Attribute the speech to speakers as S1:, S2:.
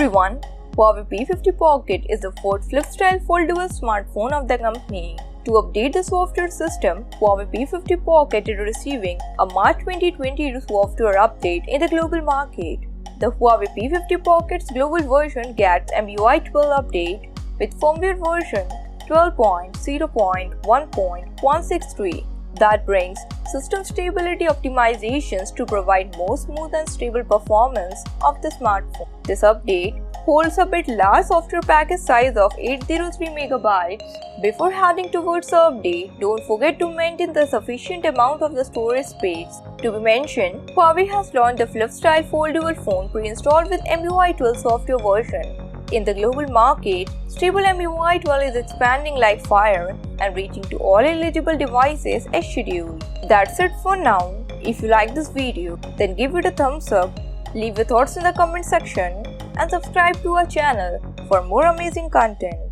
S1: everyone, Huawei P50 Pocket is the fourth flip-style foldable smartphone of the company. To update the software system, Huawei P50 Pocket is receiving a March 2020 software update in the global market. The Huawei P50 Pocket's global version gets EMUI 12 update with firmware version 12.0.1.163 that brings system stability optimizations to provide more smooth and stable performance of the smartphone. This update holds a bit large software package size of 803 MB. Before heading towards the update, don't forget to maintain the sufficient amount of the storage space. To be mentioned, Huawei has launched the flip-style foldable phone pre-installed with EMUI 12 software version. In the global market, stable EMUI 12 is expanding like fire and reaching to all eligible devices as scheduled. That's it for now. If you like this video, then give it a thumbs up, leave your thoughts in the comment section, and subscribe to our channel for more amazing content.